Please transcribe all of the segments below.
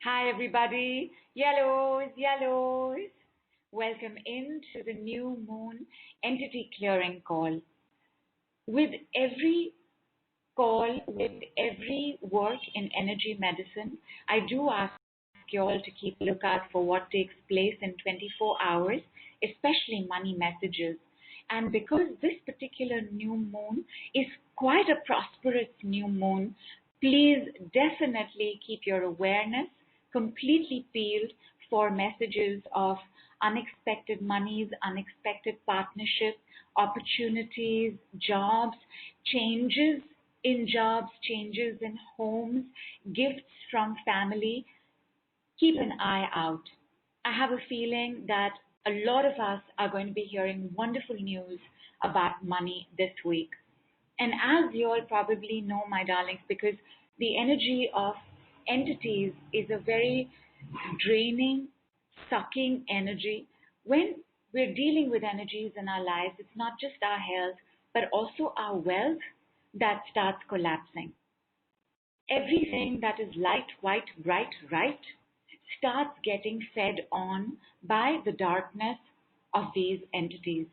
Hi, everybody. Yellows, yellows. Welcome into the new moon entity clearing call. With every call, with every work in energy medicine, I do ask you all to keep a lookout for what takes place in 24 hours, especially money messages. And because this particular new moon is quite a prosperous new moon, please definitely keep your awareness completely peeled for messages of unexpected monies, unexpected partnerships, opportunities, jobs, changes in jobs, changes in homes, gifts from family. Keep an eye out. I have a feeling that a lot of us are going to be hearing wonderful news about money this week. And as you all probably know, my darlings, because the energy of entities is a very draining, sucking energy. When we're dealing with energies in our lives, it's not just our health, but also our wealth that starts collapsing. Everything that is light, white, bright, right starts getting fed on by the darkness of these entities.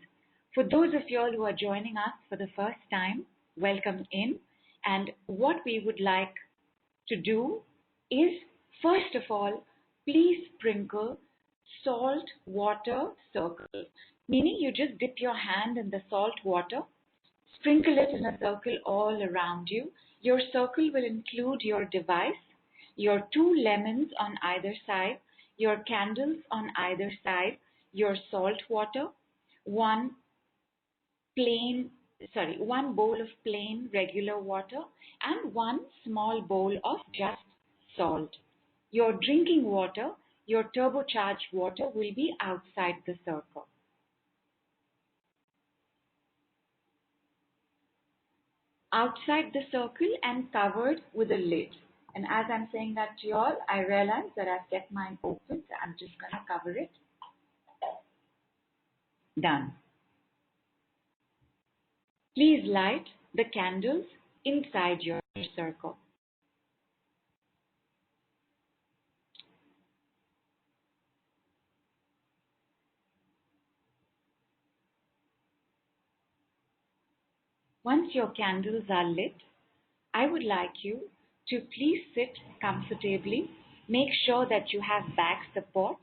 For those of you all who are joining us for the first time, welcome in. And what we would like to do is, first of all, please sprinkle salt water circle, meaning you just dip your hand in the salt water, sprinkle it in a circle all around you. Your circle will include your device, your two lemons on either side, your candles on either side, your salt water, one one bowl of plain regular water, and one small bowl of just salt. Your drinking water, your turbocharged water, will be outside the circle. Outside the circle and covered with a lid. And as I'm saying that to you all, I realize that I've kept mine open, so I'm just going to cover it. Done. Please light the candles inside your circle. Once your candles are lit, I would like you to please sit comfortably. Make sure that you have back support.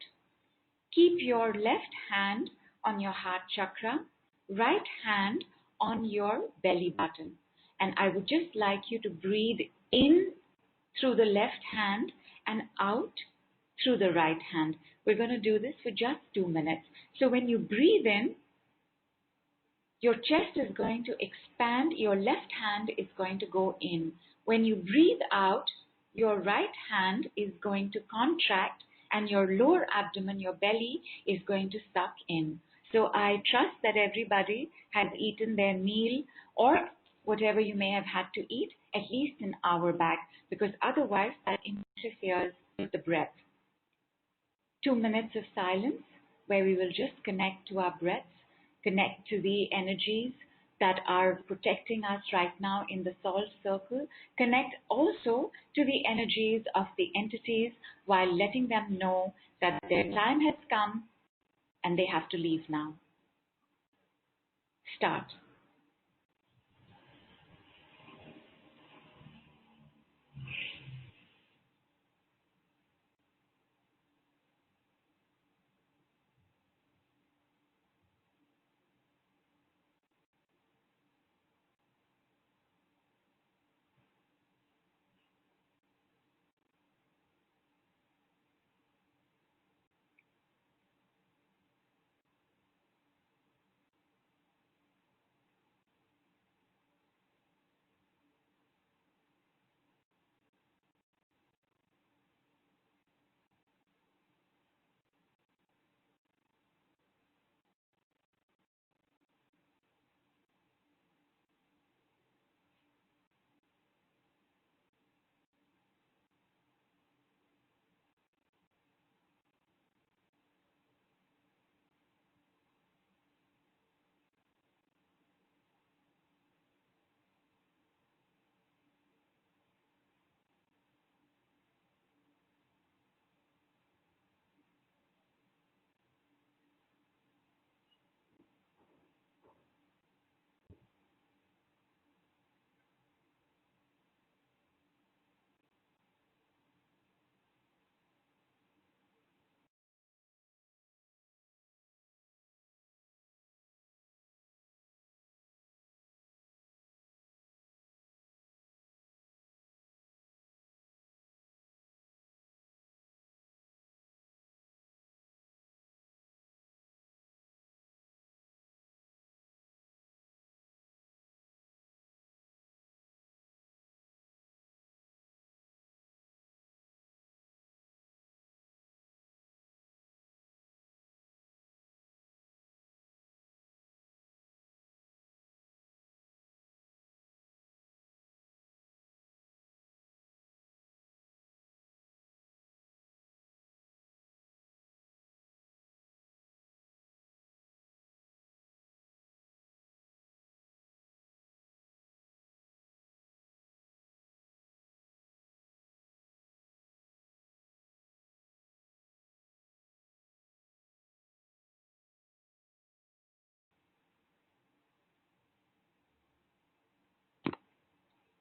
Keep your left hand on your heart chakra, right hand on your belly button. And I would just like you to breathe in through the left hand and out through the right hand. We're going to do this for just 2 minutes. So when you breathe in, your chest is going to expand, your left hand is going to go in. When you breathe out, your right hand is going to contract and your lower abdomen, your belly, is going to suck in. So I trust that everybody has eaten their meal or whatever you may have had to eat at least an hour back, because otherwise that interferes with the breath. 2 minutes of silence where we will just connect to our breaths, connect to the energies that are protecting us right now in the salt circle, connect also to the energies of the entities while letting them know that their time has come and they have to leave now. Start.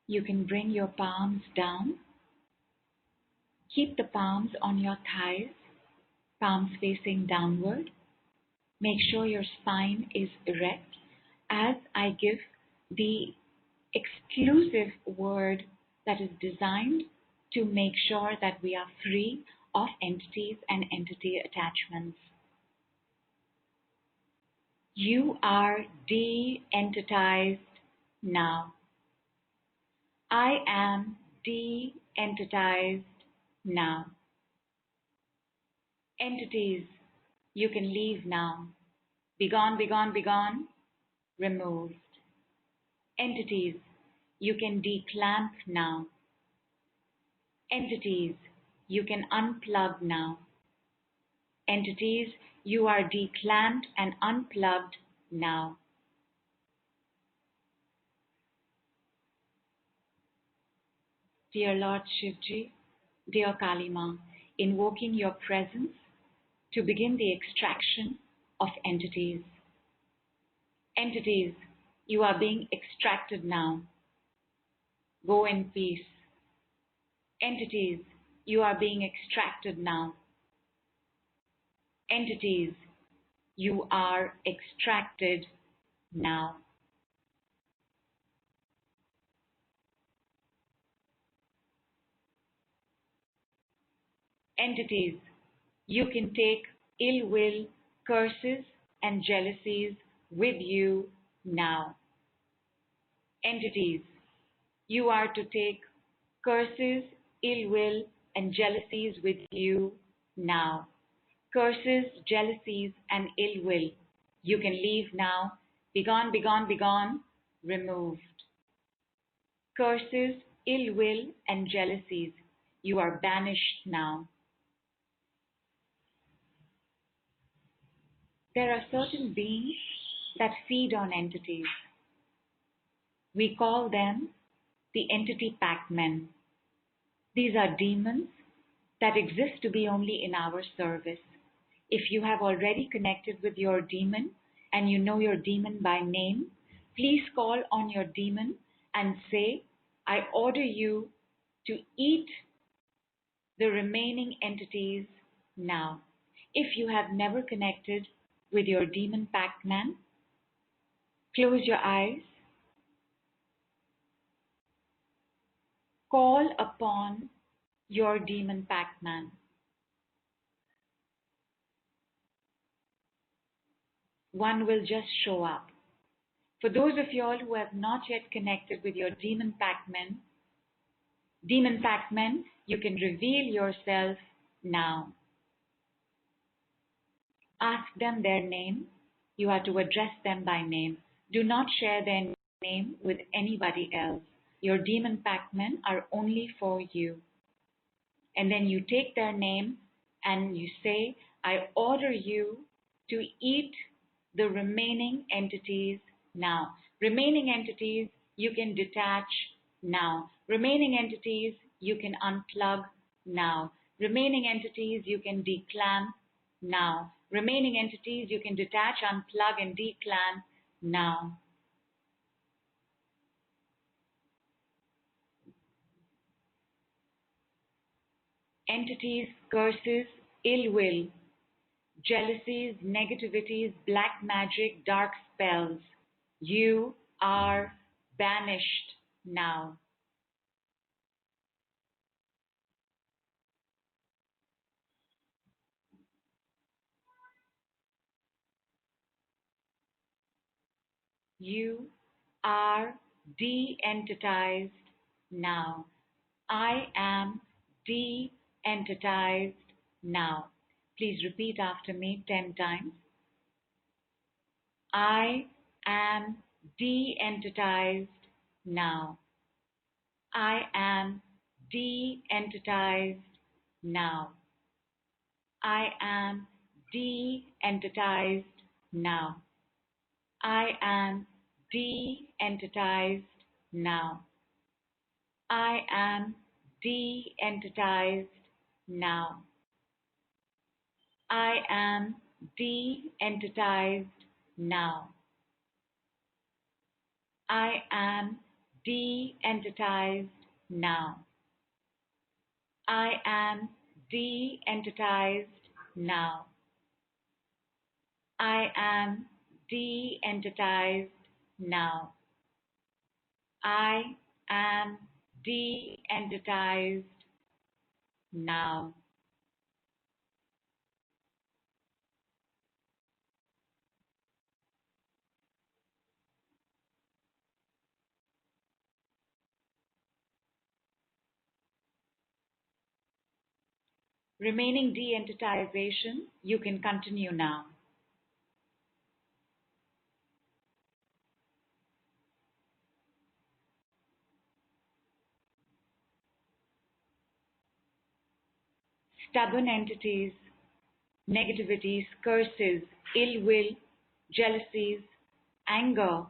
You can bring your palms down. Keep the palms on your thighs, palms facing downward. Make sure your spine is erect as I give the exclusive word that is designed to make sure that we are free of entities and entity attachments. You are de-entitized now. I am de-entitized now. Entities, you can leave now. Be gone, be gone, be gone. Removed. Entities, you can declamp now. Entities, you can unplug now. Entities, you are declamped and unplugged now. Dear Lord Shivji, dear Kali Ma, invoking your presence to begin the extraction of entities. Entities, you are being extracted now. Go in peace. Entities, you are being extracted now. Entities, you are extracted now. Entities, you can take ill will, curses, and jealousies with you now. Entities, you are to take curses, ill will, and jealousies with you now. Curses, jealousies, and ill will, you can leave now. Be gone, be gone, be gone. Removed. Curses, ill will, and jealousies, you are banished now. There are certain beings that feed on entities. We call them the entity pac-men. These are demons that exist to be only in our service. If you have already connected with your demon and you know your demon by name, please call on your demon and say, I order you to eat the remaining entities now. If you have never connected with your demon pac-man, close your eyes. Call upon your demon pac-man. One will just show up. For those of you all who have not yet connected with your demon pac-man, you can reveal yourself now. Ask them their name. You are to address them by name. Do not share their name with anybody else. Your demon pac-men are only for you. And then you take their name and you say, I order you to eat the remaining entities now. Remaining entities you can detach now. Remaining entities you can unplug now. Remaining entities you can declamp now. Remaining entities you can detach, unplug, and declamp now. Entities, curses, ill will, jealousies, negativities, black magic, dark spells, you are banished now. You are de-entitized now. I am de-entitized now. Please repeat after me 10 times. I am de-entitized now. I am de-entitized now. I am de-entitized now. I am de-entitized now. I am de-entitized now. I am de-entitized now. I am de-entitized now. I am de-entitized now. I am de-entitized now. I am de-entitized now. Remaining de-entitization, you can continue now. Stubborn entities, negativities, curses, ill will, jealousies, anger,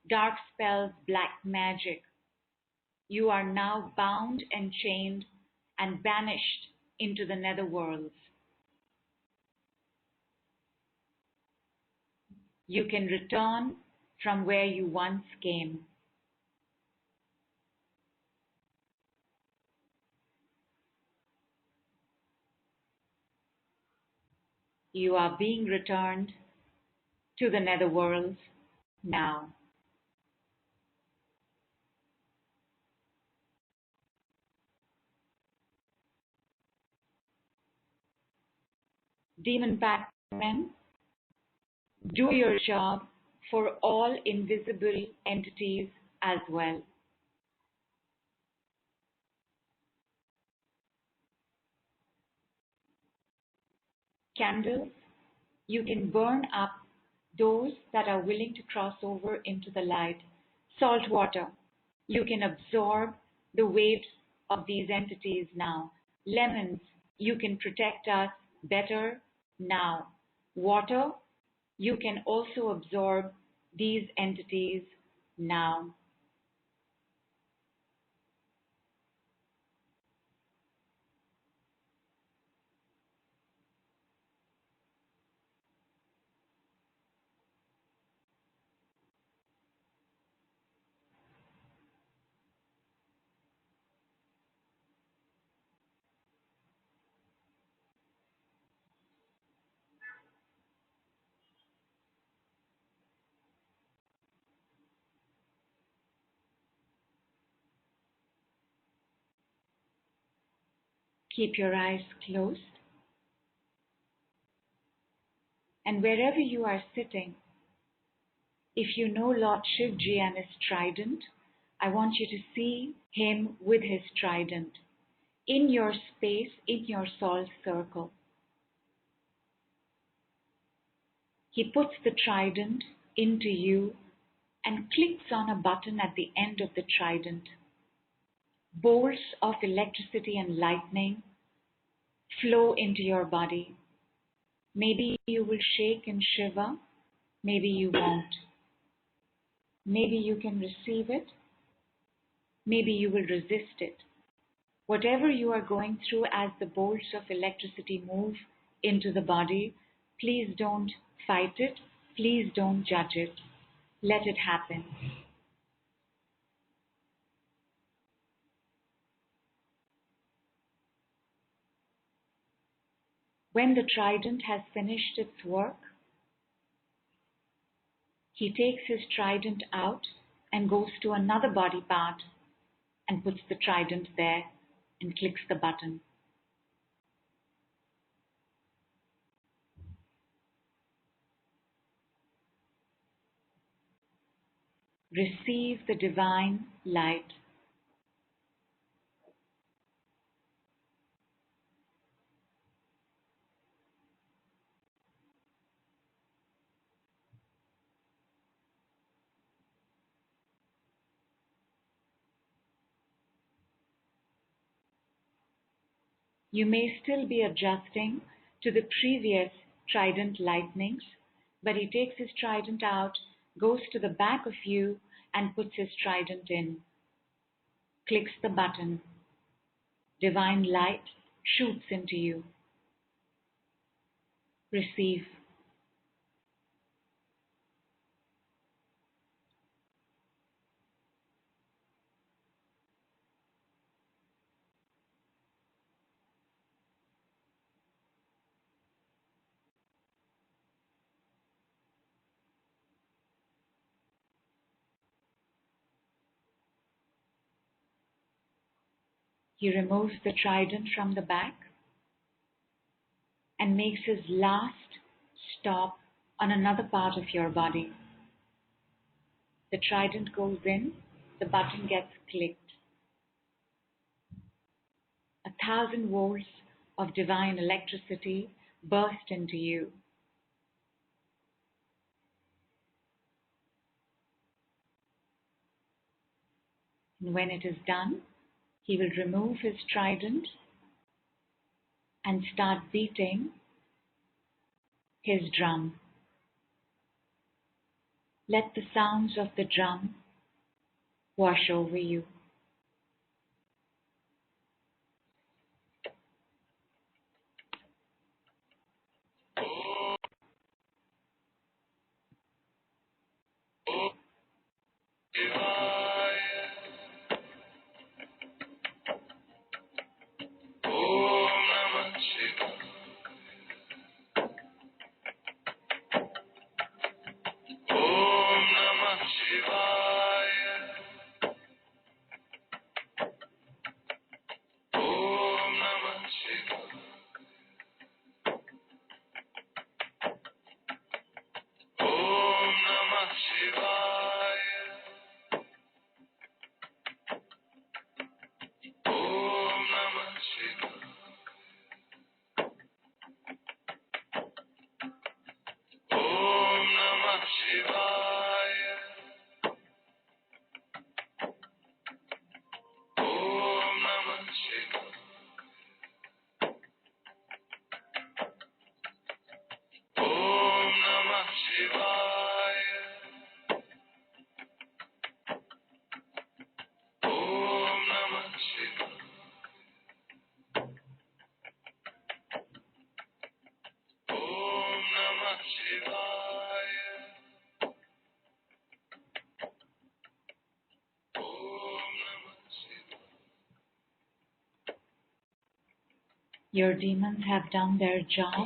dark spells, black magic. You are now bound and chained and banished into the netherworlds. You can return from where you once came. You are being returned to the netherworlds now. Demon Pac-Man, do your job for all invisible entities as well. Candles, you can burn up those that are willing to cross over into the light. Salt water, you can absorb the waves of these entities now. Lemons, you can protect us better now. Water, you can also absorb these entities now. Keep your eyes closed. And wherever you are sitting, if you know Lord Shivji and his trident, I want you to see him with his trident in your space, in your soul circle. He puts the trident into you and clicks on a button at the end of the trident. Bolts of electricity and lightning flow into your body. Maybe you will shake and shiver, maybe you won't. Maybe you can receive it, maybe you will resist it. Whatever you are going through as the bolts of electricity move into the body, please don't fight it, please don't judge it. Let it happen. When the trident has finished its work, he takes his trident out and goes to another body part and puts the trident there and clicks the button. Receive the divine light. You may still be adjusting to the previous trident lightnings, but he takes his trident out, goes to the back of you and puts his trident in. Clicks the button. Divine light shoots into you. Receive. He removes the trident from the back and makes his last stop on another part of your body. The trident goes in, the button gets clicked. 1,000 volts of divine electricity burst into you. And when it is done, he will remove his trident and start beating his drum. Let the sounds of the drum wash over you. Your demons have done their job.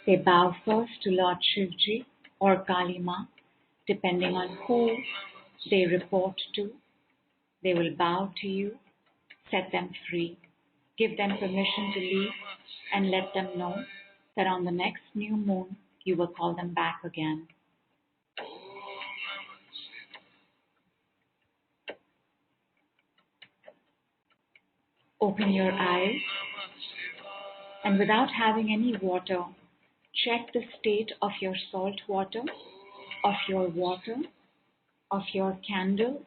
They bow first to Lord Shivji or Kali Ma, depending on who they report to. They will bow to you, set them free, give them permission to leave, and let them know that on the next new moon you will call them back again. Open your eyes and without having any water, check the state of your salt water, of your candles,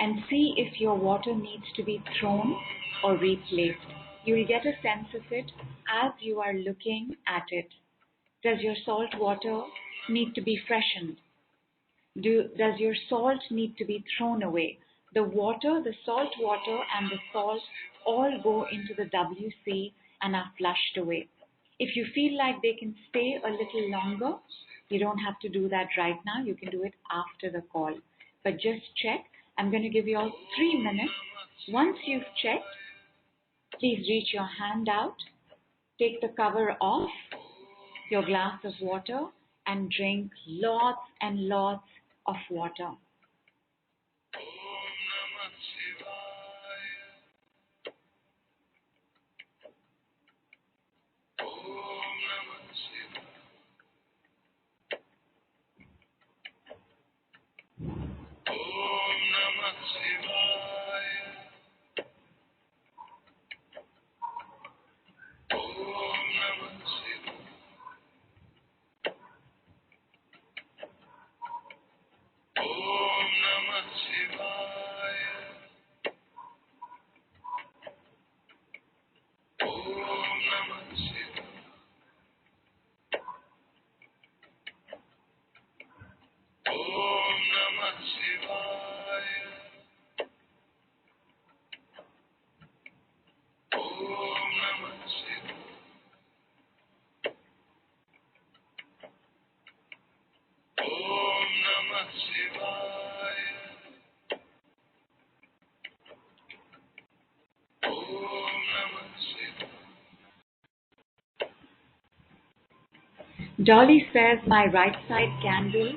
and see if your water needs to be thrown or replaced. You will get a sense of it as you are looking at it. Does your salt water need to be freshened? Does your salt need to be thrown away? The water, the salt water and the salt all go into the WC and are flushed away. If you feel like they can stay a little longer, you don't have to do that right now. You can do it after the call. But just check. I'm going to give you all 3 minutes. Once you've checked, please reach your hand out, take the cover off your glass of water and drink lots and lots of water. Dolly says my right side candle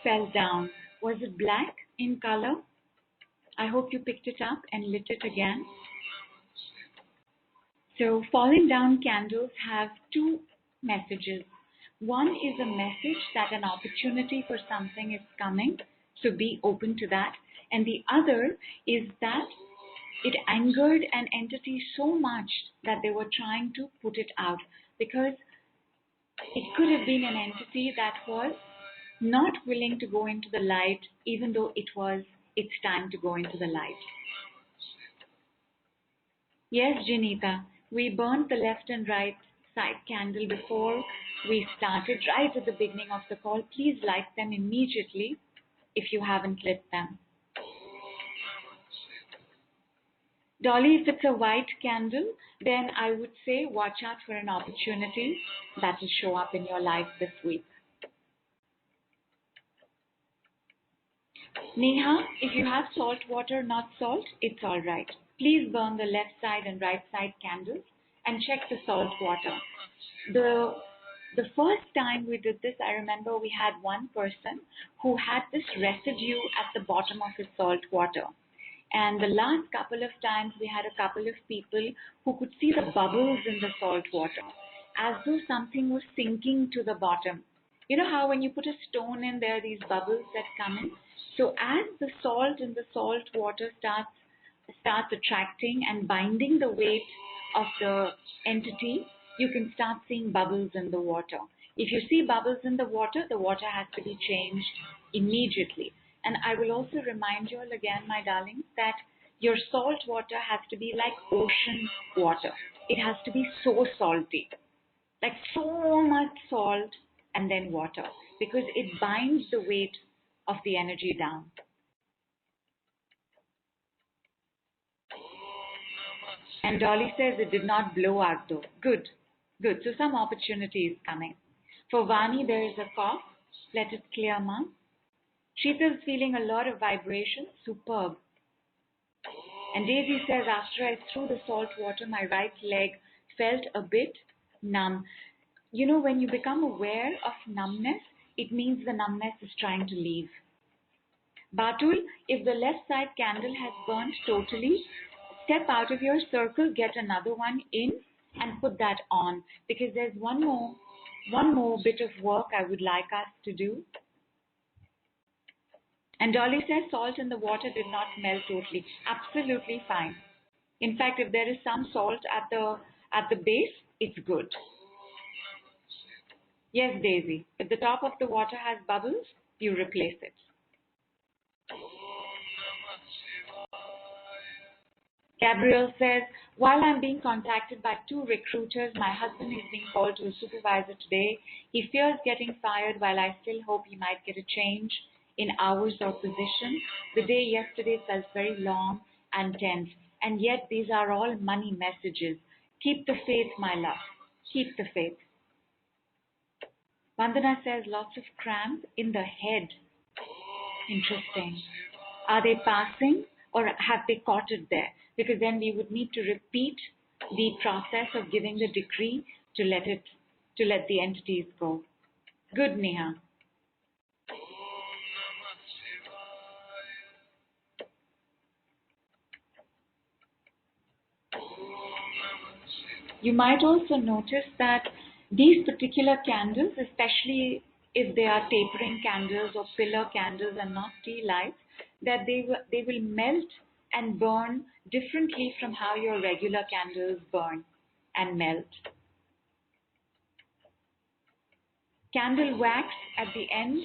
fell down. Was it black in color? I hope you picked it up and lit it again. So, falling down candles have two messages. One is a message that an opportunity for something is coming, so be open to that. And the other is that it angered an entity so much that they were trying to put it out, because it could have been an entity that was not willing to go into the light, even though it was its time to go into the light. Yes, Janita, we burnt the left and right side candle before we started, right at the beginning of the call. Please light them immediately if you haven't lit them. Dolly, if it's a white candle, then I would say watch out for an opportunity that will show up in your life this week. Neha, if you have salt water, not salt, it's all right. Please burn the left side and right side candles and check the salt water. The first time we did this, I remember we had one person who had this residue at the bottom of his salt water. And the last couple of times we had a couple of people who could see the bubbles in the salt water, as though something was sinking to the bottom. You know how when you put a stone in, there are these bubbles that come in? So as the salt in the salt water starts attracting and binding the weight of the entity, you can start seeing bubbles in the water. If you see bubbles in the water has to be changed immediately. And I will also remind you all again, my darlings, that your salt water has to be like ocean water. It has to be so salty, like so much salt and then water, because it binds the weight of the energy down. And Dolly says it did not blow out though. Good, good. So some opportunity is coming. For Vani, there is a cough. Let it clear, ma. Sheeta is feeling a lot of vibration. Superb. And Daisy says, after I threw the salt water, my right leg felt a bit numb. You know, when you become aware of numbness, it means the numbness is trying to leave. Batul, if the left side candle has burnt totally, step out of your circle, get another one in, and put that on, because there's one more bit of work I would like us to do. And Dolly says salt in the water did not melt totally. Absolutely fine. In fact, if there is some salt at the base, it's good. Yes, Daisy. If the top of the water has bubbles, you replace it. Gabriel says, while I'm being contacted by two recruiters, my husband is being called to a supervisor today. He fears getting fired, while I still hope he might get a change in hours or position. The day yesterday felt very long and tense, and yet these are all money messages. Keep the faith, my love. Keep the faith. Vandana says lots of cramp in the head. Interesting. Are they passing or have they caught it there? Because then we would need to repeat the process of giving the decree to let the entities go. Good, Neha. You might also notice that these particular candles, especially if they are tapering candles or pillar candles and not tea lights, that they will melt and burn differently from how your regular candles burn and melt. Candle wax at the end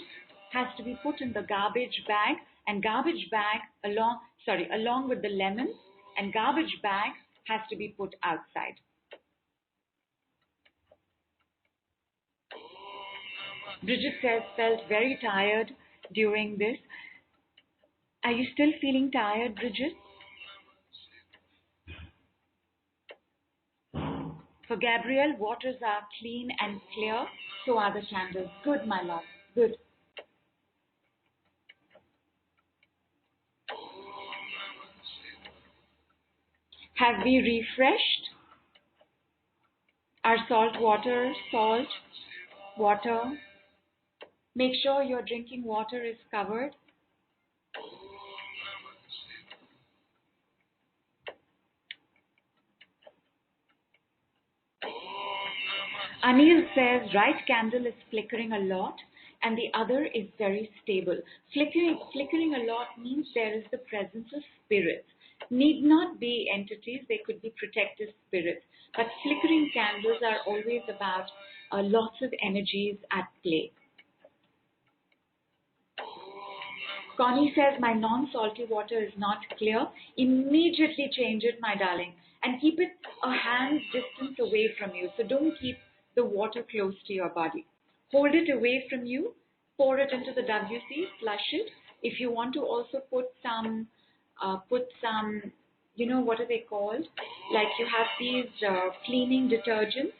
has to be put in the garbage bag, and garbage bag along with the lemons, and garbage bag has to be put outside. Bridget says felt very tired during this. Are you still feeling tired, Bridget? For Gabrielle, waters are clean and clear, so are the candles. Good, my love. Good. Have we refreshed our salt water? Make sure your drinking water is covered. Anil says right candle is flickering a lot and the other is very stable. Flickering a lot means there is the presence of spirits. Need not be entities, they could be protective spirits. But flickering candles are always about lots of energies at play. Connie says, my non-salty water is not clear. Immediately change it, my darling, and keep it a hand's distance away from you. So don't keep the water close to your body. Hold it away from you, pour it into the WC, flush it. If you want to also put some, what are they called? Like you have these cleaning detergents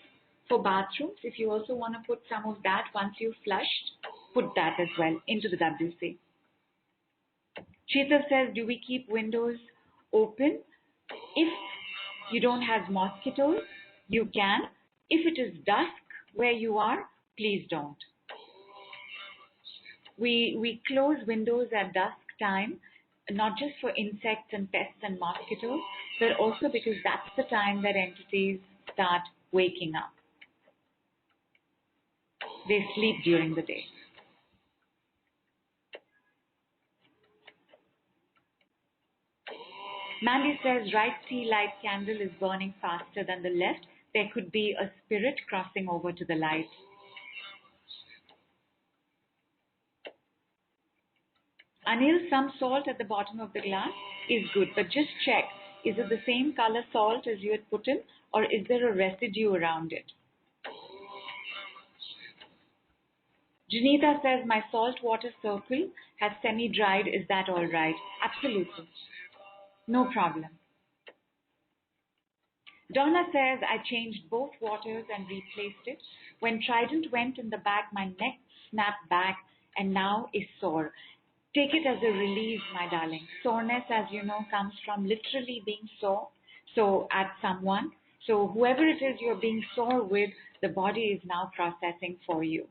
for bathrooms. If you also want to put some of that once you've flushed, put that as well into the WC. Cheetah says, do we keep windows open? If you don't have mosquitoes, you can. If it is dusk where you are, please don't. We close windows at dusk time, not just for insects and pests and mosquitoes, but also because that's the time that entities start waking up. They sleep during the day. Mandy says, right tea light candle is burning faster than the left. There could be a spirit crossing over to the light. Anil, some salt at the bottom of the glass is good, but just check. Is it the same color salt as you had put in, or is there a residue around it? Janita says, my salt water circle has semi-dried. Is that all right? Absolutely. No problem. Donna says, I changed both waters and replaced it. When Trident went in the bag, my neck snapped back and now is sore. Take it as a release, my darling. Soreness, as you know, comes from literally being sore at someone. So whoever it is you're being sore with, the body is now processing for you.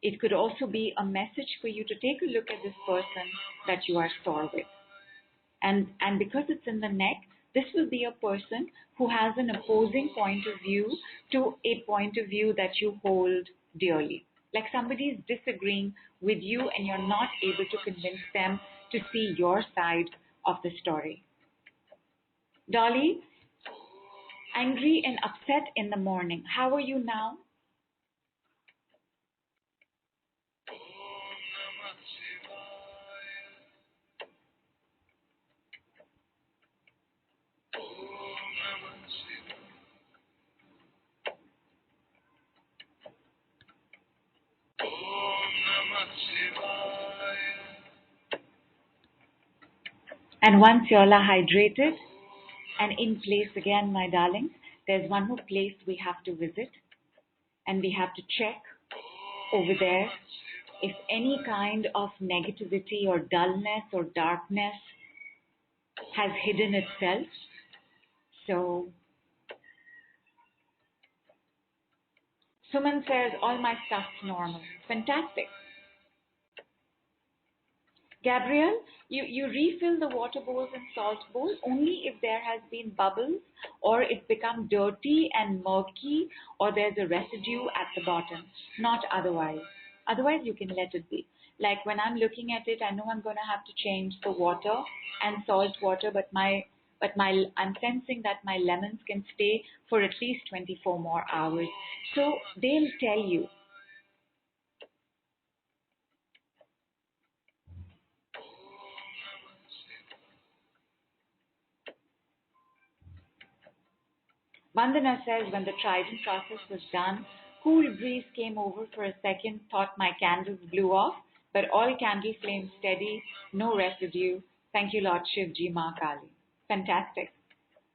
It could also be a message for you to take a look at this person that you are sore with. And because it's in the neck, this will be a person who has an opposing point of view to a point of view that you hold dearly. Like somebody is disagreeing with you and you're not able to convince them to see your side of the story. Dolly, angry and upset in the morning. How are you now? And once you all are hydrated and in place again, my darlings, there's one more place we have to visit and we have to check over there if any kind of negativity or dullness or darkness has hidden itself. So Suman says, all my stuff's normal. Fantastic. Gabrielle, you refill the water bowls and salt bowls only if there has been bubbles or it's become dirty and murky or there's a residue at the bottom, not otherwise. Otherwise, you can let it be. Like when I'm looking at it, I know I'm going to have to change the water and salt water, but I'm sensing that my lemons can stay for at least 24 more hours. So they'll tell you. Vandana says, when the Trident process was done, cool breeze came over for a second, thought my candles blew off, but all candle flames steady, no residue. Thank you, Lord Shivji Ma Kali. Fantastic.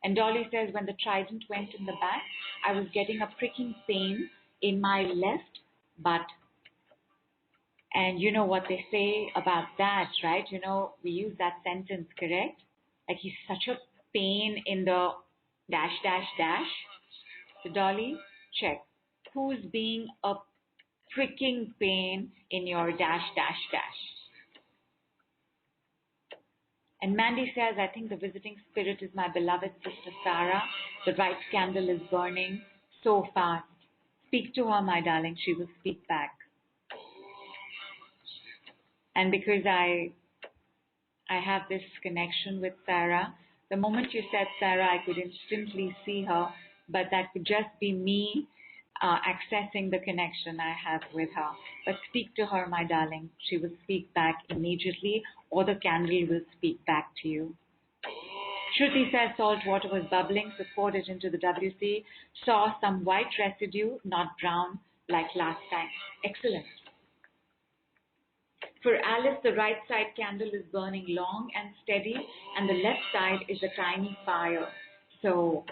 And Dolly says, when the Trident went in the back, I was getting a pricking pain in my left butt. And you know what they say about that, right? You know, we use that sentence, correct? Like he's such a pain in the dash, dash, dash. So Dolly, check. Who's being a pricking pain in your dash, dash, dash? And Mandy says, I think the visiting spirit is my beloved sister Sarah. The right candle is burning so fast. Speak to her, my darling. She will speak back. And because I have this connection with Sarah, the moment you said Sarah, I could instantly see her, but that could just be me accessing the connection I have with her. But speak to her, my darling. She will speak back immediately, or the candle will speak back to you. Shruti says salt water was bubbling, so poured it into the WC. Saw some white residue, not brown, like last time. Excellent. For Alice, the right side candle is burning long and steady, and the left side is a tiny fire. So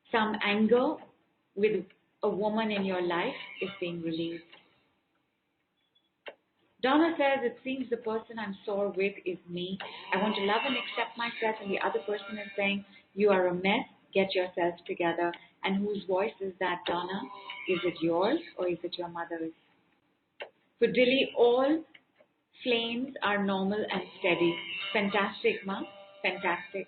some anger with a woman in your life is being released. Donna says, it seems the person I'm sore with is me. I want to love and accept myself, and the other person is saying, you are a mess, get yourself together. And whose voice is that, Donna? Is it yours or is it your mother's? For Dilly, all flames are normal and steady. Fantastic, Ma. Fantastic.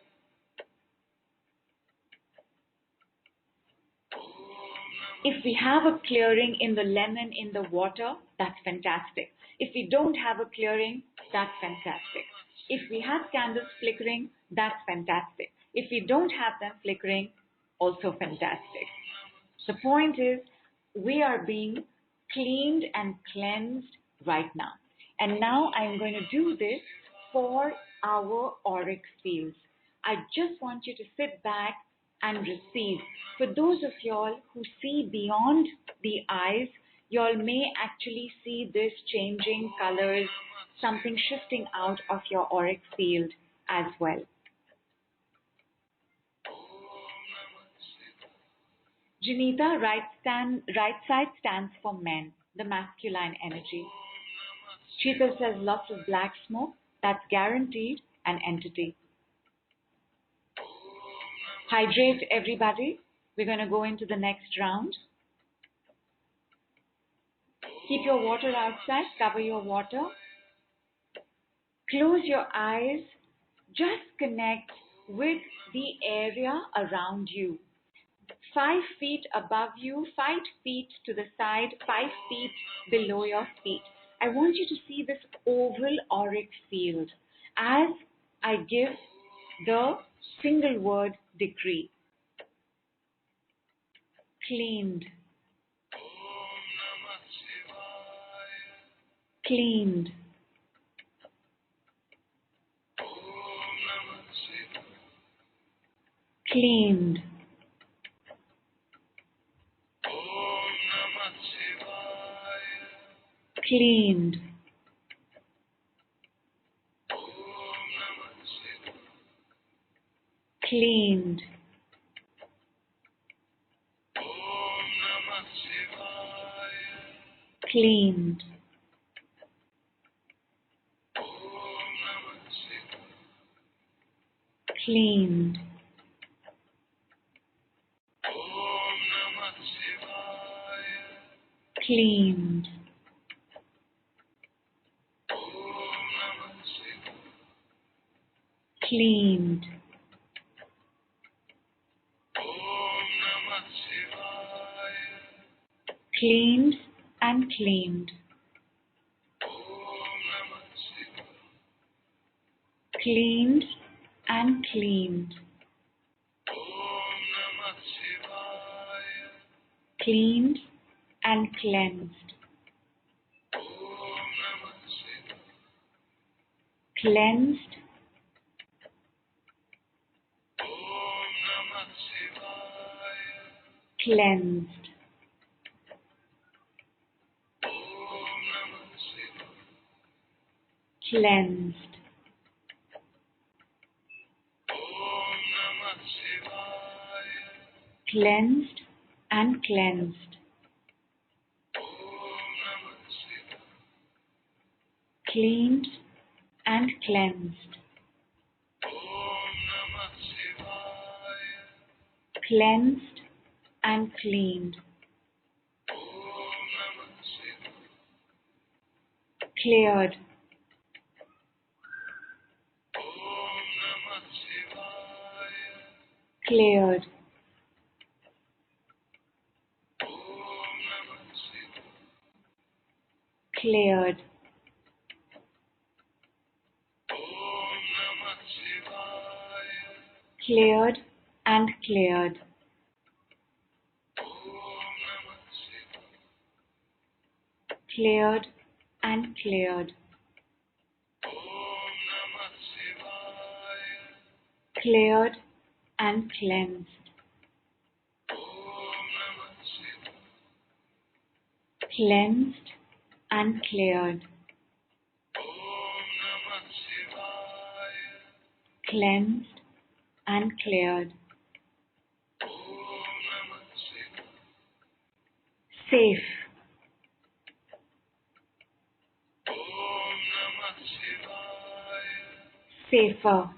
If we have a clearing in the lemon in the water, that's fantastic. If we don't have a clearing, that's fantastic. If we have candles flickering, that's fantastic. If we don't have them flickering, also fantastic. The point is, we are being cleaned and cleansed right now. And now I'm going to do this for our auric fields. I just want you to sit back and receive. For those of y'all who see beyond the eyes, y'all may actually see this changing colors, something shifting out of your auric field as well. Janita, right side stands for men, the masculine energy. Sheetal says lots of black smoke, that's guaranteed an entity. Hydrate, everybody. We're going to go into the next round. Keep your water outside, cover your water. Close your eyes. Just connect with the area around you. 5 feet above you, 5 feet to the side, 5 feet below your feet. I want you to see this oval auric field as I give the single word decree. Cleaned. Cleaned. Cleaned. Cleaned. Cleaned. Cleaned. Cleaned. Cleaned. Cleaned. Cleaned and cleaned. Cleaned and cleaned. Cleaned and cleansed. Cleansed. Cleansed. Cleansed. Cleansed and cleansed. Cleaned and cleansed. Cleansed and cleaned. Cleared. Cleared. cleared, cleared and cleared, cleared and cleared, cleared and cleansed, cleansed and cleared, cleansed and cleared, safe, safer,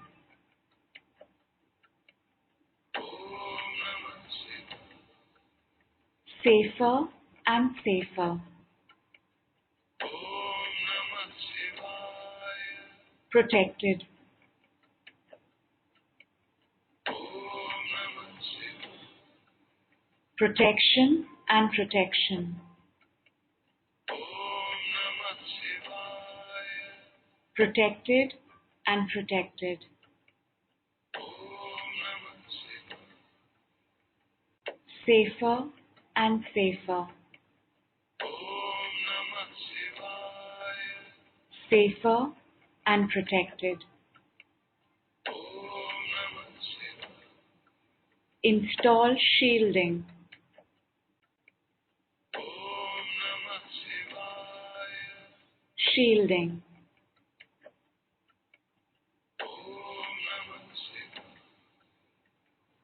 safer and safer, protected, protection and protection, protected and protected, safer and safer, safer and protected, install shielding, shielding,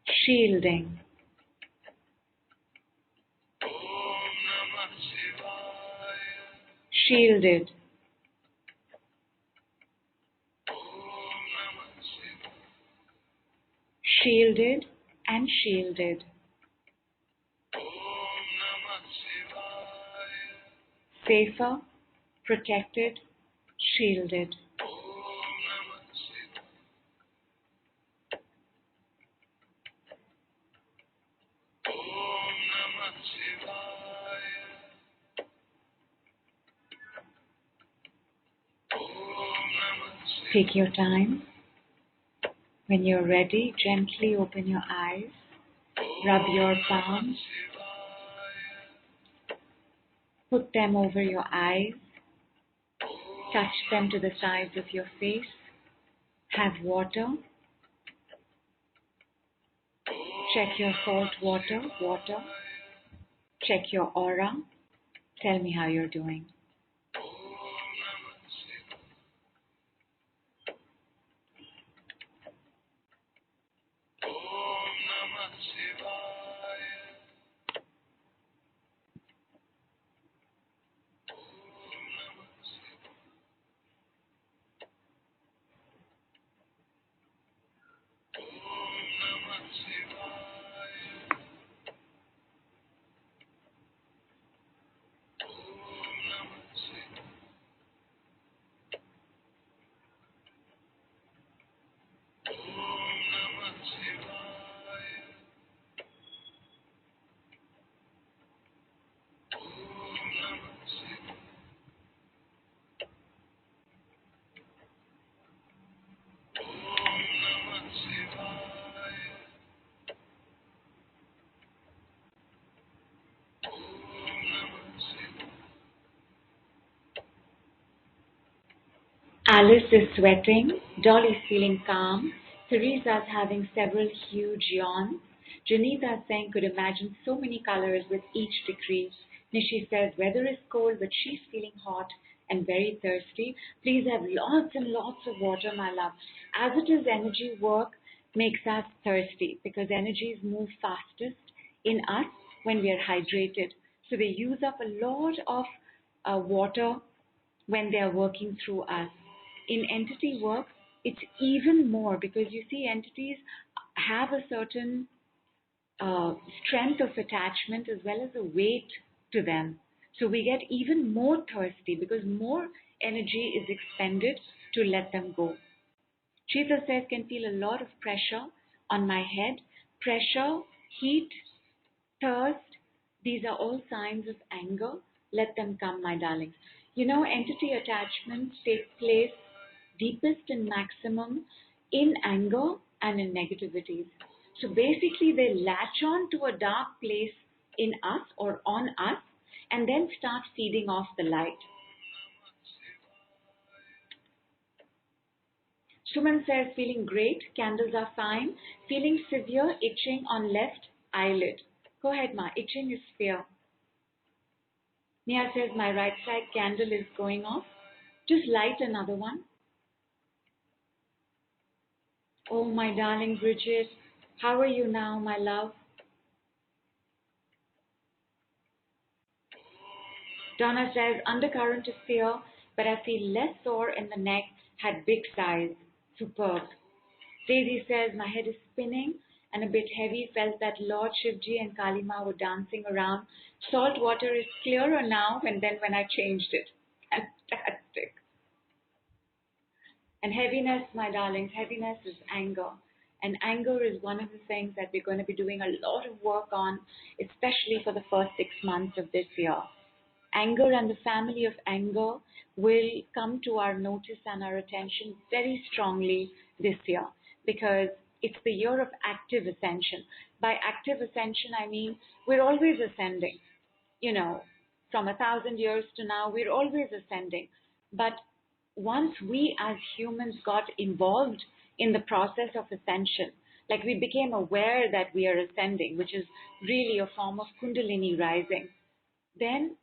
shielding, shielded, shielded and shielded, safer, protected, shielded, take your time. When you're ready, gently open your eyes, rub your palms, put them over your eyes, touch them to the sides of your face, have water, check your salt water, check your aura, tell me how you're doing. Alice is sweating, Dolly's feeling calm, Teresa's having several huge yawns, Janita's saying could imagine so many colors with each decrease. Nishi says weather is cold but she's feeling hot and very thirsty. Please have lots and lots of water, my love. As it is, energy work makes us thirsty because energies move fastest in us when we are hydrated. So they use up a lot of water when they are working through us. In entity work, it's even more because you see entities have a certain strength of attachment as well as a weight to them. So we get even more thirsty because more energy is expended to let them go. Cheetah says, can feel a lot of pressure on my head. Pressure, heat, thirst, these are all signs of anger. Let them come, my darling. Entity attachments take place deepest and maximum in anger and in negativities. So basically, they latch on to a dark place in us or on us and then start feeding off the light. Suman says, feeling great, candles are fine, feeling severe itching on left eyelid. Go ahead, Ma, itching is fear. Nia says, my right side candle is going off. Just light another one. Oh, my darling Bridget, how are you now, my love? Donna says, undercurrent of fear, but I feel less sore in the neck, had big size. Superb. Daisy says, my head is spinning and a bit heavy, felt that Lord Shivji and Kalima were dancing around. Salt water is clearer now than when I changed it. Fantastic. And heaviness, my darlings, heaviness is anger. And anger is one of the things that we're going to be doing a lot of work on, especially for the first 6 months of this year. Anger and the family of anger will come to our notice and our attention very strongly this year because it's the year of active ascension. By active ascension, I mean we're always ascending. From 1,000 years to now, we're always ascending. But once we as humans got involved in the process of ascension, like we became aware that we are ascending, which is really a form of Kundalini rising, then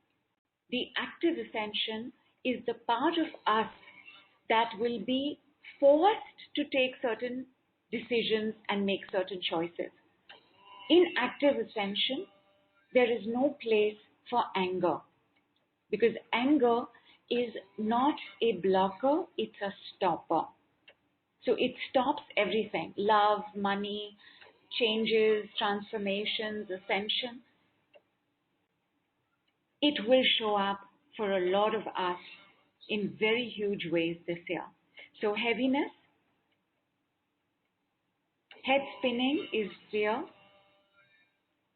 the active ascension is the part of us that will be forced to take certain decisions and make certain choices. In active ascension, there is no place for anger because anger is not a blocker, it's a stopper. So it stops everything, love, money, changes, transformations, ascension. It will show up for a lot of us in very huge ways this year. So heaviness, head spinning is fear,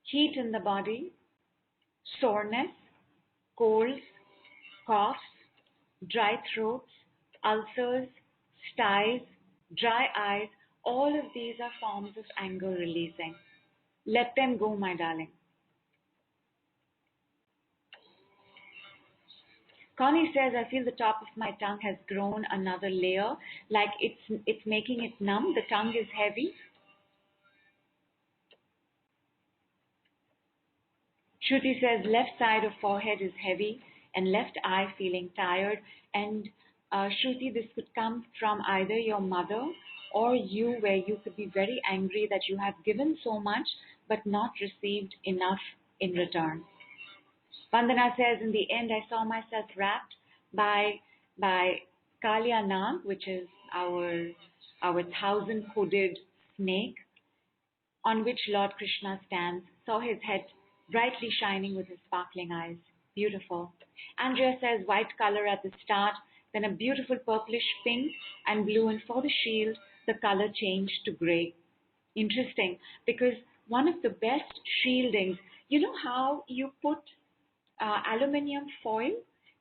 heat in the body, soreness, colds, coughs, dry throats, ulcers, styes, dry eyes, all of these are forms of anger releasing. Let them go, my darling. Connie says, I feel the top of my tongue has grown another layer, like it's making it numb. The tongue is heavy. Shruti says, left side of forehead is heavy and left eye feeling tired. And Shruti, this could come from either your mother or you, where you could be very angry that you have given so much but not received enough in return. Vandana says, in the end, I saw myself wrapped by Kalya Nag, which is our 1,000-hooded snake, on which Lord Krishna stands, saw his head brightly shining with his sparkling eyes. Beautiful. Andrea says, white color at the start, then a beautiful purplish pink and blue, and for the shield, the color changed to gray. Interesting, because one of the best shieldings, you know how you put aluminium foil,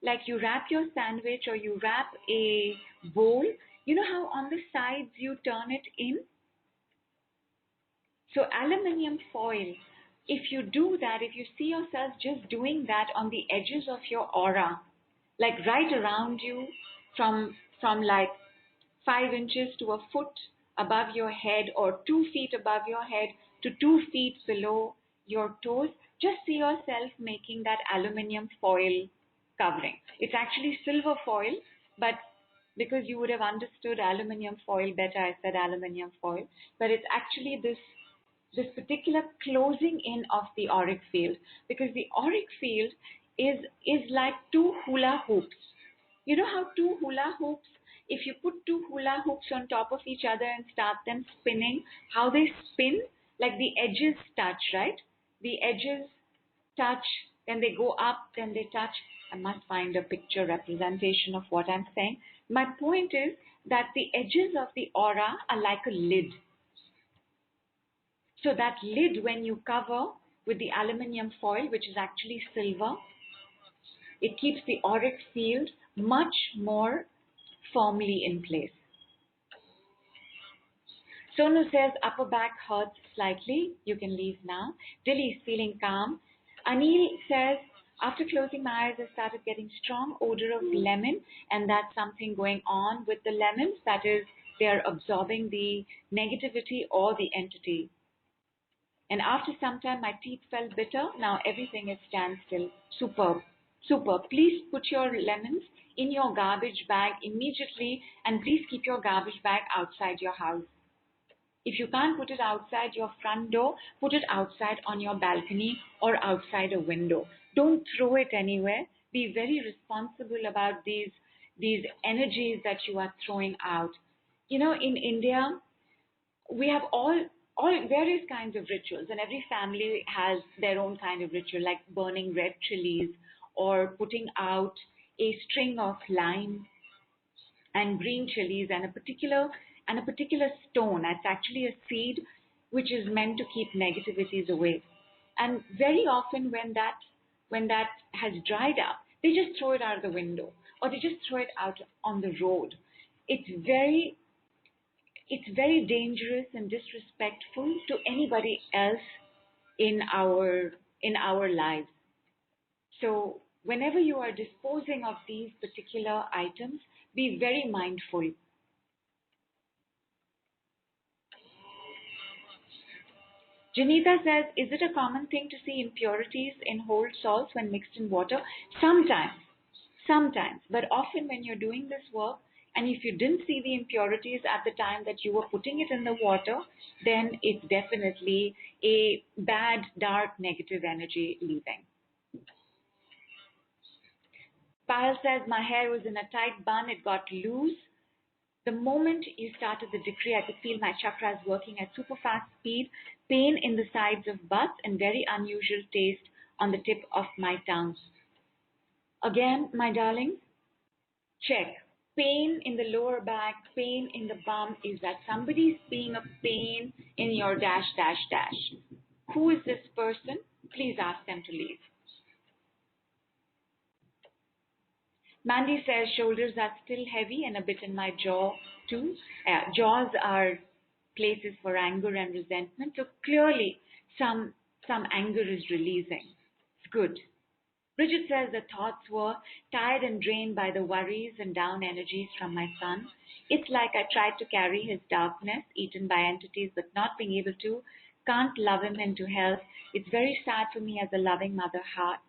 like you wrap your sandwich or you wrap a bowl, you know how on the sides you turn it in? So aluminium foil, if you do that, if you see yourself just doing that on the edges of your aura, like right around you from like 5 inches to a foot above your head or 2 feet above your head to 2 feet below your toes, just see yourself making that aluminium foil covering. It's actually silver foil, but because you would have understood aluminium foil better, I said aluminium foil. But it's actually this particular closing in of the auric field, because the auric field is like 2 hula hoops. You know how 2 hula hoops, if you put 2 hula hoops on top of each other and start them spinning, how they spin, like the edges touch, right? The edges touch, then they go up, then they touch. I must find a picture representation of what I'm saying. My point is that the edges of the aura are like a lid. So that lid, when you cover with the aluminium foil, which is actually silver, It keeps the auric field much more firmly in place. Sonu says upper back hurts slightly. You can leave now. Dilly is feeling calm. Anil says, after closing my eyes, I started getting strong odor of lemon, and that's something going on with the lemons. That is, they are absorbing the negativity or the entity. And after some time, my teeth felt bitter. Now everything is standstill. Superb. Superb. Please put your lemons in your garbage bag immediately, and please keep your garbage bag outside your house. If you can't put it outside your front door, put it outside on your balcony or outside a window. Don't throw it anywhere. Be very responsible about these energies that you are throwing out. You know, in India, we have all various kinds of rituals, and every family has their own kind of ritual, like burning red chilies or putting out a string of lime and green chilies and a particular stone. It's actually a seed which is meant to keep negativities away. And very often when that has dried up, they just throw it out of the window or they just throw it out on the road. It's very dangerous and disrespectful to anybody else in our lives. So whenever you are disposing of these particular items, be very mindful. Janita says, is it a common thing to see impurities in whole salts when mixed in water? Sometimes, but often when you're doing this work, and if you didn't see the impurities at the time that you were putting it in the water, then it's definitely a bad, dark, negative energy leaving. Payal says, my hair was in a tight bun, it got loose. The moment you started the decree, I could feel my chakras working at super fast speed, pain in the sides of butts, and very unusual taste on the tip of my tongue. Again, my darling, check. Pain in the lower back, pain in the bum, is that somebody's being a pain in your dash, dash, dash. Who is this person? Please ask them to leave. Mandy says shoulders are still heavy and a bit in my jaw too. Jaws are places for anger and resentment. So clearly some anger is releasing. It's good. Bridget says the thoughts were tired and drained by the worries and down energies from my son. It's like I tried to carry his darkness, eaten by entities, but not being able to. Can't love him into health. It's very sad for me as a loving mother heart.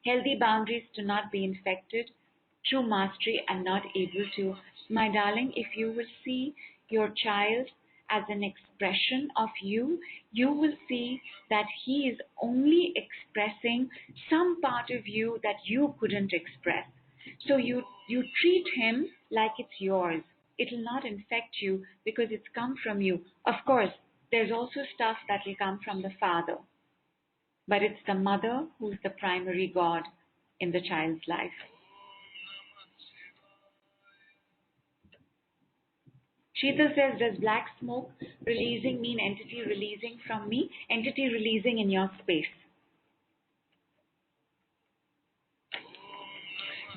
Healthy boundaries to not be infected. True mastery and not able to. My darling, if you will see your child as an expression of you, you will see that he is only expressing some part of you that you couldn't express. So you treat him like it's yours. It will not infect you because it's come from you. Of course, there's also stuff that will come from the father, but it's the mother who's the primary God in the child's life. Sheetal says, does black smoke releasing mean entity releasing from me? Entity releasing in your space.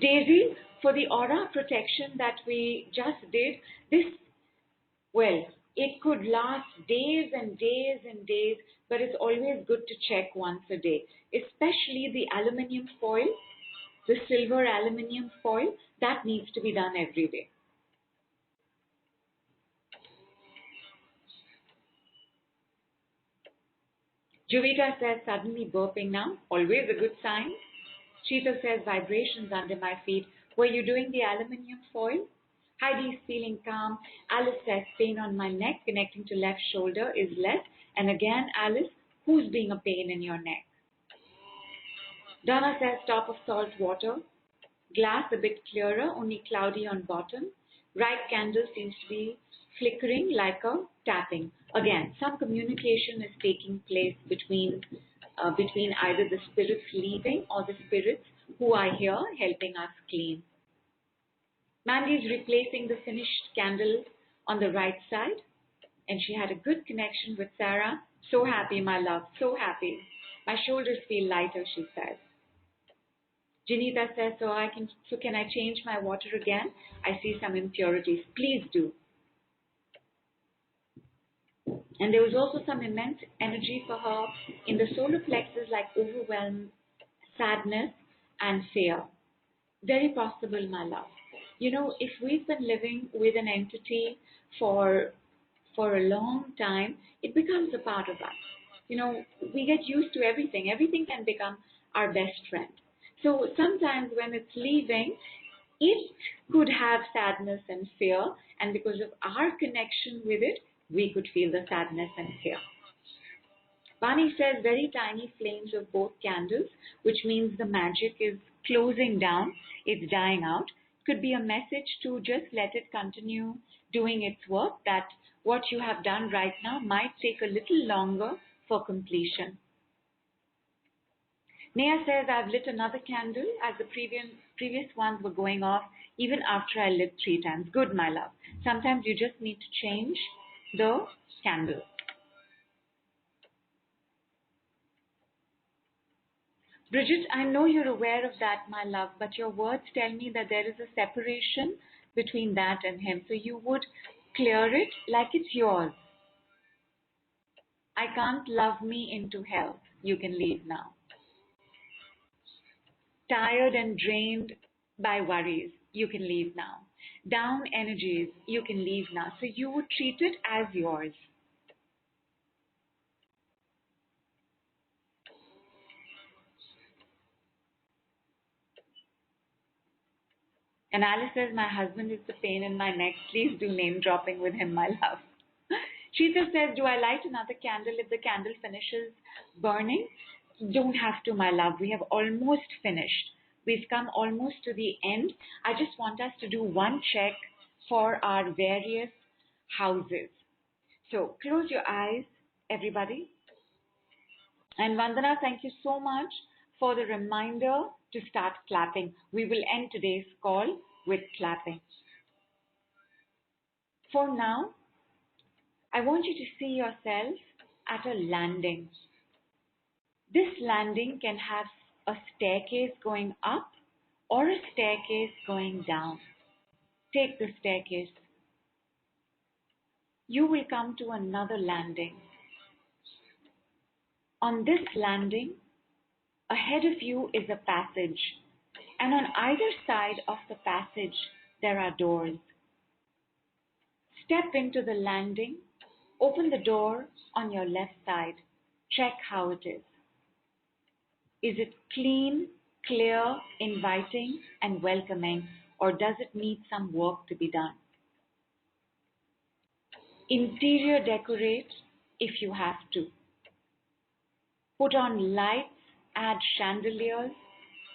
Daisy, for the aura protection that we just did, it could last days and days and days, but it's always good to check once a day, especially the aluminium foil, the silver aluminium foil, that needs to be done every day. Juvita says, suddenly burping now, always a good sign. Sheeta says, vibrations under my feet. Were you doing the aluminium foil? Heidi is feeling calm. Alice says, pain on my neck connecting to left shoulder is less. And again, Alice, who's being a pain in your neck? Donna says, top of salt water. Glass a bit clearer, only cloudy on bottom. Right candle seems to be flickering like a tapping. Again, some communication is taking place between either the spirits leaving or the spirits who are here helping us clean. Mandy is replacing the finished candle on the right side, and she had a good connection with Sarah. So happy, my love, so happy. My shoulders feel lighter, she says. Janita says, so can I change my water again? I see some impurities. Please do. And there was also some immense energy for her in the solar plexus, like overwhelm, sadness, and fear. Very possible, my love. You know, if we've been living with an entity for a long time, it becomes a part of us. You know, we get used to everything. Everything can become our best friend. So sometimes when it's leaving, it could have sadness and fear, and because of our connection with it, we could feel the sadness and fear. Vani says very tiny flames of both candles, which means the magic is closing down, it's dying out. Could be a message to just let it continue doing its work, that what you have done right now might take a little longer for completion. Neha says, I've lit another candle as the previous ones were going off even after I lit 3 times. Good, my love. Sometimes you just need to change the candle. Bridget, I know you're aware of that, my love, but your words tell me that there is a separation between that and him. So you would clear it like it's yours. I can't love me into hell. You can leave now. Tired and drained by worries. You can leave now. Down energies. You can leave now. So you would treat it as yours. And Alice says, my husband is the pain in my neck. Please do name dropping with him, my love. Sheeta says, do I light another candle if the candle finishes burning? Don't have to, my love. We have almost finished. We've come almost to the end. I just want us to do one check for our various houses. So close your eyes, everybody. And Vandana, thank you so much for the reminder to start clapping. We will end today's call with clapping. For now, I want you to see yourself at a landing. This landing can have a staircase going up or a staircase going down. Take the staircase. You will come to another landing. On this landing, ahead of you is a passage, and on either side of the passage, there are doors. Step into the landing, open the door on your left side, check how it is. Is it clean, clear, inviting, and welcoming, or does it need some work to be done? Interior decorate if you have to. Put on lights, add chandeliers,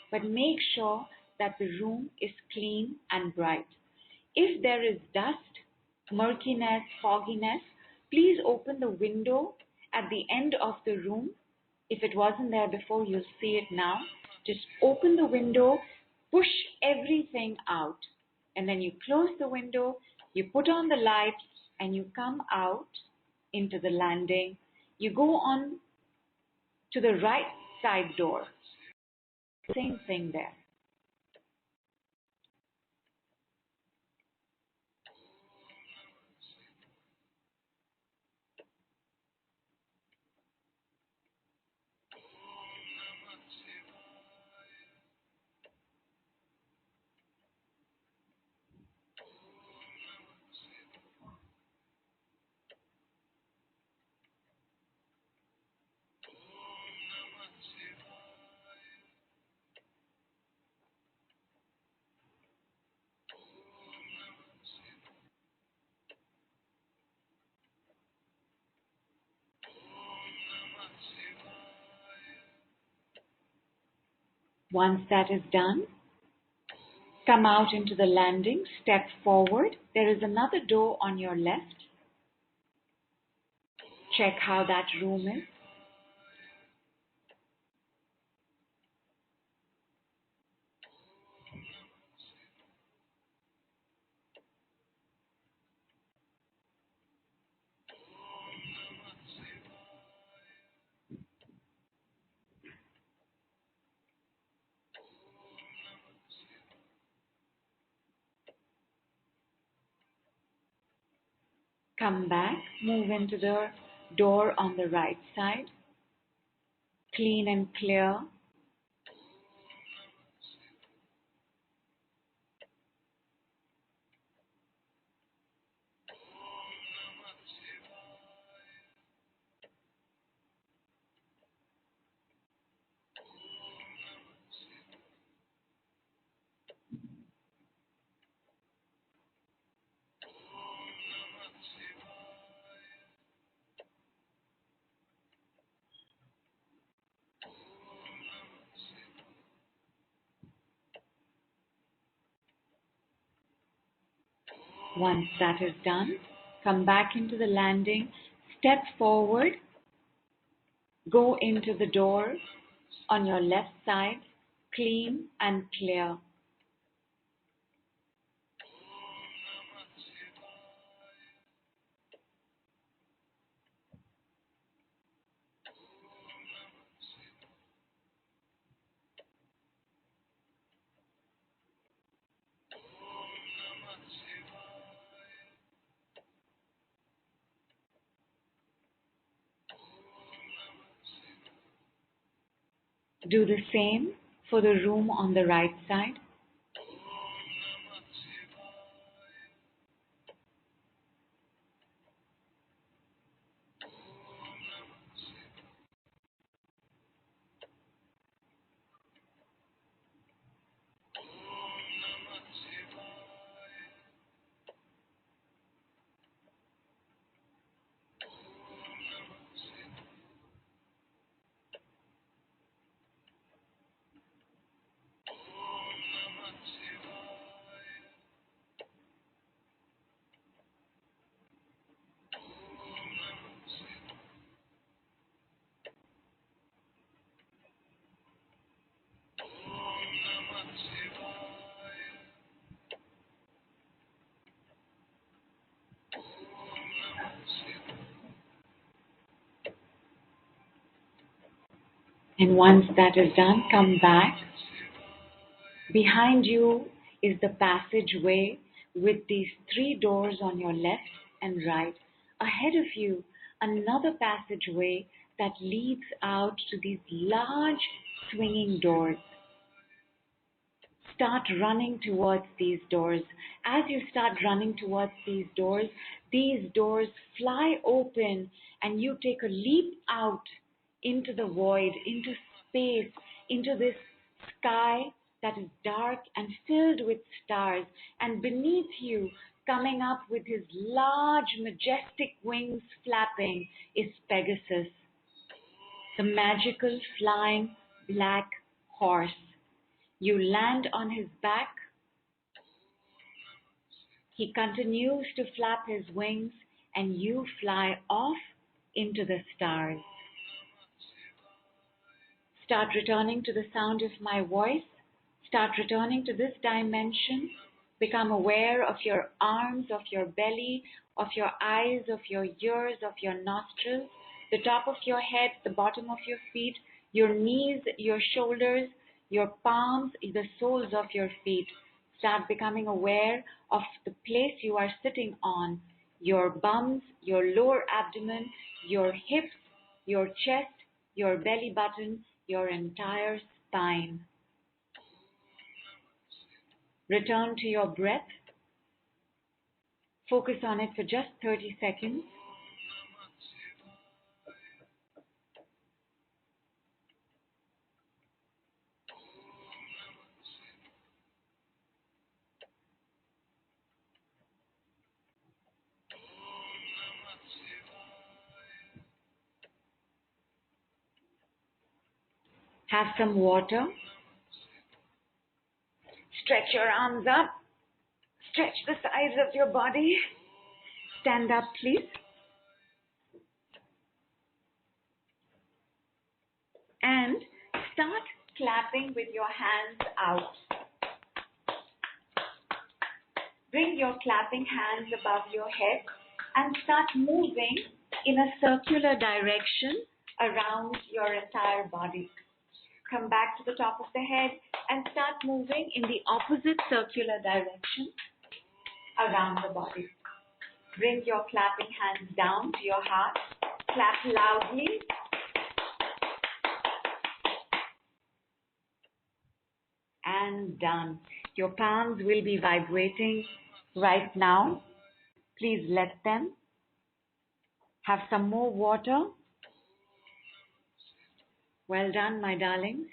but make sure that the room is clean and bright. If there is dust, murkiness, fogginess, please open the window at the end of the room. If it wasn't there before, you'll see it now. Just open the window, push everything out, and then you close the window, you put on the lights, and you come out into the landing. You go on to the right side door. Same thing there. Once that is done, come out into the landing, step forward. There is another door on your left. Check how that room is. Come back, move into the door on the right side. Clean and clear. Once that is done, come back into the landing, step forward, go into the door on your left side, clean and clear. Do the same for the room on the right side. And once that is done, come back. Behind you is the passageway with these 3 doors on your left and right. Ahead of you, another passageway that leads out to these large swinging doors. Start running towards these doors. As you start running towards these doors fly open and you take a leap out into the void, into space, into this sky that is dark and filled with stars. And beneath you, coming up with his large, majestic wings flapping, is Pegasus, the magical flying black horse. You land on his back. He continues to flap his wings and you fly off into the stars. Start returning to the sound of my voice. Start returning to this dimension. Become aware of your arms, of your belly, of your eyes, of your ears, of your nostrils, the top of your head, the bottom of your feet, your knees, your shoulders, your palms, the soles of your feet. Start becoming aware of the place you are sitting on, your bums, your lower abdomen, your hips, your chest, your belly button, your entire spine. Return to your breath. Focus on it for just 30 seconds. Have some water. Stretch your arms up. Stretch the sides of your body. Stand up, please. And start clapping with your hands out. Bring your clapping hands above your head and start moving in a circular direction around your entire body. Come back to the top of the head and start moving in the opposite circular direction around the body. Bring your clapping hands down to your heart. Clap loudly. And done. Your palms will be vibrating right now. Please let them. Have some more water. Well done, my darlings.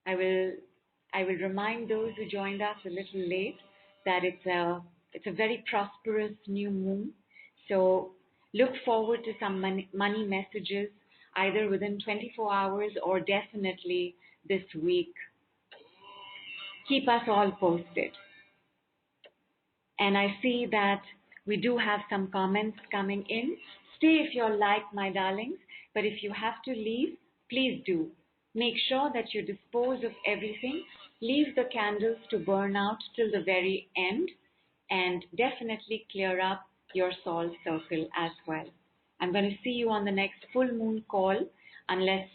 I will remind those who joined us a little late that it's a very prosperous new moon. So look forward to some money messages either within 24 hours or definitely this week. Keep us all posted. And I see that we do have some comments coming in. Stay if you're like, my darlings, but if you have to leave, please do. Make sure that you dispose of everything. Leave the candles to burn out till the very end, and definitely clear up your soul circle as well. I'm going to see you on the next full moon call, unless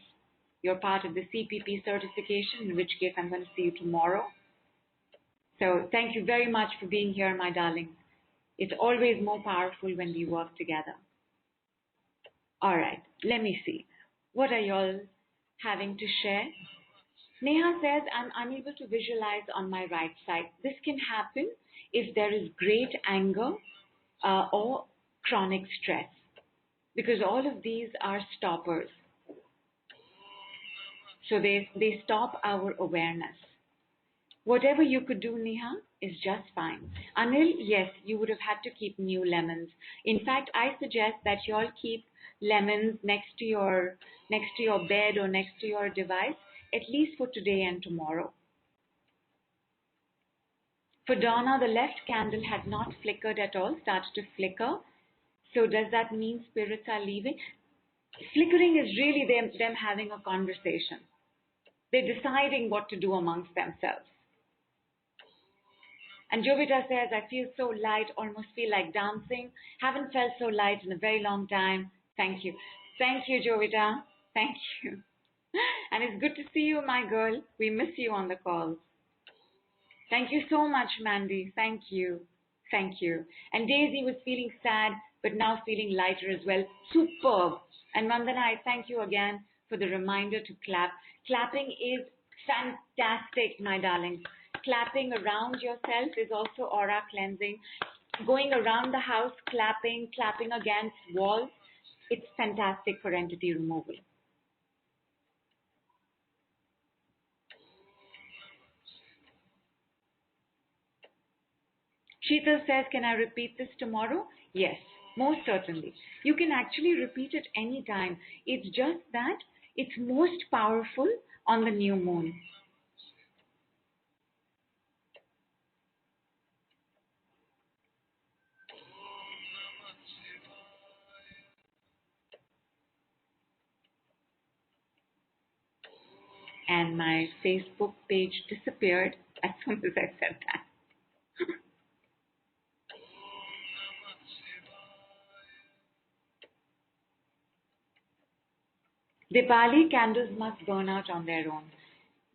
you're part of the CPP certification, in which case I'm going to see you tomorrow. So thank you very much for being here, my darlings. It's always more powerful when we work together. All right, let me see. What are y'all having to share? Neha says, I'm unable to visualize on my right side. This can happen if there is great anger or chronic stress, because all of these are stoppers. So they stop our awareness. Whatever you could do, Neha, is just fine. Anil, yes, you would have had to keep new lemons. In fact, I suggest that you all keep lemons next to your bed or next to your device, at least for today and tomorrow. For Donna, the left candle had not flickered at all, started to flicker. So does that mean spirits are leaving? Flickering is really them having a conversation. They're deciding what to do amongst themselves. And Jovita says, I feel so light, almost feel like dancing. Haven't felt so light in a very long time. Thank you. Thank you, Jovita. Thank you. And it's good to see you, my girl. We miss you on the calls. Thank you so much, Mandy. Thank you. Thank you. And Daisy was feeling sad, but now feeling lighter as well. Superb. And Vandana, I thank you again for the reminder to clap. Clapping is fantastic, my darlings. Clapping around yourself is also aura cleansing. Going around the house, clapping against walls, it's fantastic for entity removal. Sheetal says, can I repeat this tomorrow? Yes, most certainly. You can actually repeat it anytime. It's just that it's most powerful on the new moon. And my Facebook page disappeared as soon as I said that. Diwali candles must burn out on their own.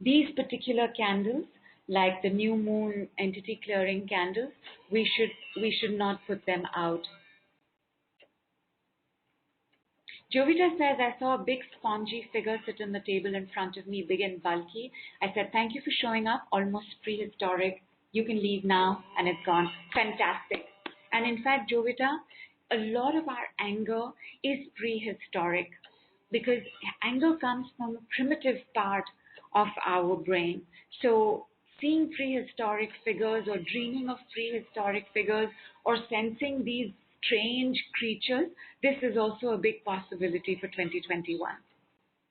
These particular candles, like the new moon entity clearing candles, we should not put them out. Jovita says, I saw a big spongy figure sit on the table in front of me, big and bulky. I said, thank you for showing up, almost prehistoric. You can leave now, and it's gone. Fantastic. And in fact, Jovita, a lot of our anger is prehistoric, because anger comes from a primitive part of our brain. So seeing prehistoric figures or dreaming of prehistoric figures or sensing these strange creatures, this is also a big possibility for 2021.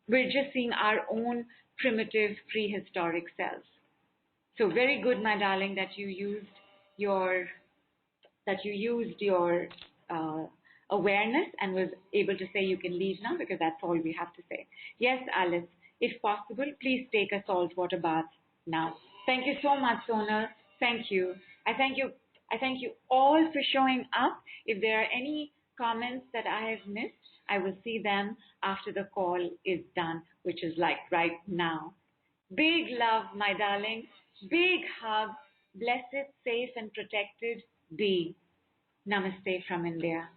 We're just seeing our own primitive prehistoric selves. So very good, my darling, that you used your awareness and was able to say you can leave now, because that's all we have to say. Yes, Alice, if possible, please take a salt water bath now. Thank you so much, Sonal. Thank you. I thank you all for showing up. If there are any comments that I have missed, I will see them after the call is done, which is like right now. Big love, my darling. Big hug. Blessed, safe, and protected be. Namaste from India.